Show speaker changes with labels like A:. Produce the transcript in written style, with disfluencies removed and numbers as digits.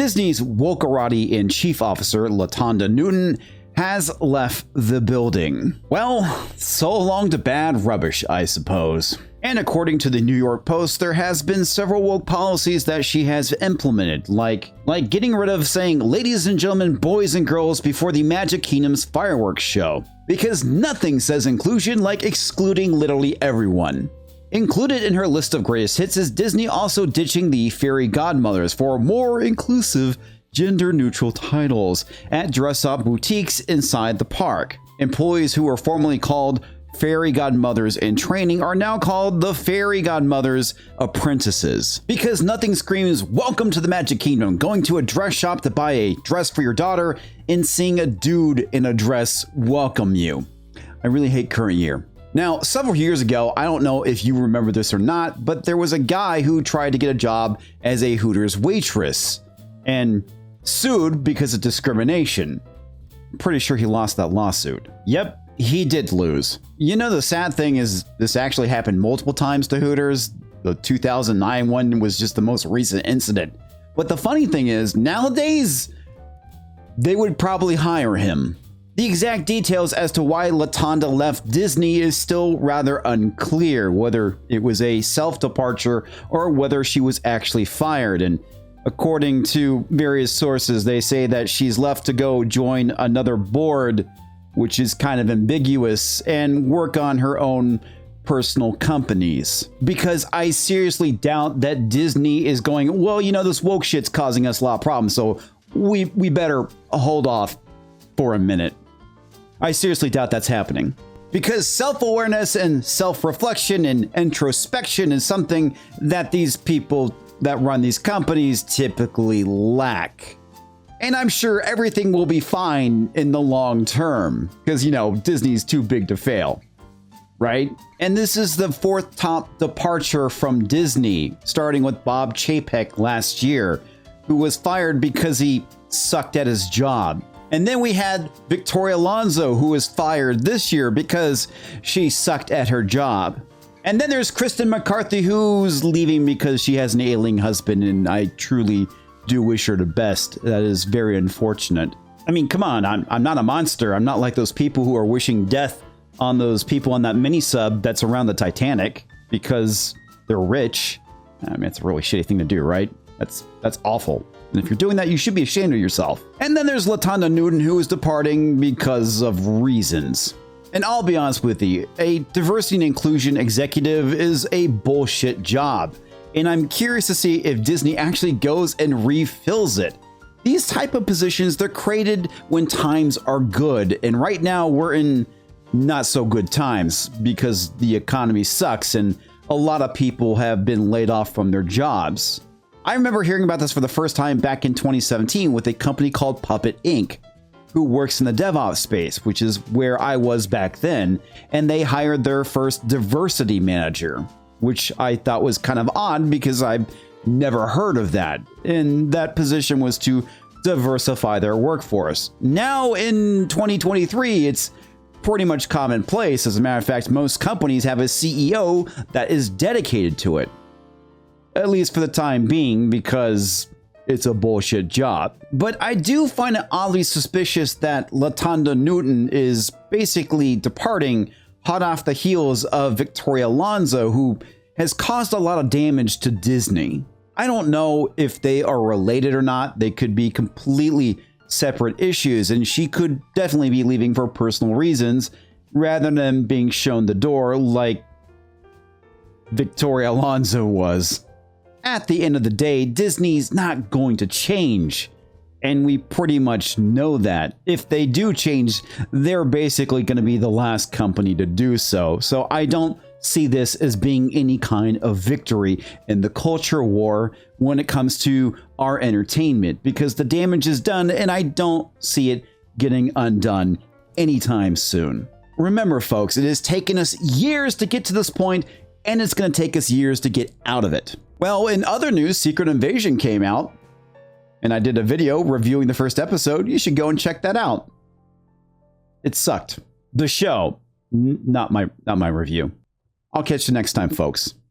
A: Disney's Wokerati and chief officer, Latondra Newton, has left the building. Well, so long to bad rubbish, I suppose. And according to the New York Post, there has been several woke policies that she has implemented, like getting rid of saying ladies and gentlemen, boys and girls before the Magic Kingdom's fireworks show. Because nothing says inclusion like excluding literally everyone. Included in her list of greatest hits is Disney also ditching the fairy godmothers for more inclusive, gender-neutral titles at dress-up boutiques inside the park. Employees who were formerly called fairy godmothers in training are now called the fairy godmothers apprentices. Because nothing screams welcome to the Magic Kingdom, going to a dress shop to buy a dress for your daughter and seeing a dude in a dress welcome you. I really hate current year. Now, several years ago, I don't know if you remember this or not, but there was a guy who tried to get a job as a Hooters waitress and sued because of discrimination. I'm pretty sure he lost that lawsuit. Yep, he did lose. You know, the sad thing is this actually happened multiple times to Hooters. The 2009 one was just the most recent incident. But the funny thing is, nowadays, they would probably hire him. The exact details as to why Latondra left Disney is still rather unclear, whether it was a self-departure or whether she was actually fired. And according to various sources, they say that she's left to go join another board, which is kind of ambiguous, and work on her own personal companies. Because I seriously doubt that Disney is going, well, you know, this woke shit's causing us a lot of problems, so we better hold off for a minute. I seriously doubt that's happening. Because self-awareness and self-reflection and introspection is something that these people that run these companies typically lack. And I'm sure everything will be fine in the long term, because, you know, Disney's too big to fail, right? And this is the fourth top departure from Disney, starting with Bob Chapek last year, who was fired because he sucked at his job. And then we had Victoria Alonso, who was fired this year because she sucked at her job. And then there's Kristen McCarthy, who's leaving because she has an ailing husband, and I truly do wish her the best. That is very unfortunate. I mean, come on, I'm not a monster. I'm not like those people who are wishing death on those people on that mini-sub that's around the Titanic because they're rich. I mean, it's a really shitty thing to do, right? That's awful. And if you're doing that, you should be ashamed of yourself. And then there's Latondra Newton, who is departing because of reasons. And I'll be honest with you, a diversity and inclusion executive is a bullshit job. And I'm curious to see if Disney actually goes and refills it. These type of positions, they're created when times are good. And right now we're in not so good times because the economy sucks and a lot of people have been laid off from their jobs. I remember hearing about this for the first time back in 2017 with a company called Puppet Inc., who works in the DevOps space, which is where I was back then, and they hired their first diversity manager, which I thought was kind of odd because I've never heard of that. And that position was to diversify their workforce. Now in 2023, it's pretty much commonplace. As a matter of fact, most companies have a CEO that is dedicated to it. At least for the time being, because it's a bullshit job. But I do find it oddly suspicious that Latondra Newton is basically departing hot off the heels of Victoria Alonso, who has caused a lot of damage to Disney. I don't know if they are related or not. They could be completely separate issues, and she could definitely be leaving for personal reasons rather than being shown the door like Victoria Alonso was. At the end of the day, Disney's not going to change, and we pretty much know that. If they do change, they're basically going to be the last company to do so. So I don't see this as being any kind of victory in the culture war when it comes to our entertainment, because the damage is done and I don't see it getting undone anytime soon. Remember, folks, it has taken us years to get to this point, and it's going to take us years to get out of it. Well, in other news, Secret Invasion came out, and I did a video reviewing the first episode. You should go and check that out. It sucked. The show, not my review. I'll catch you next time, folks.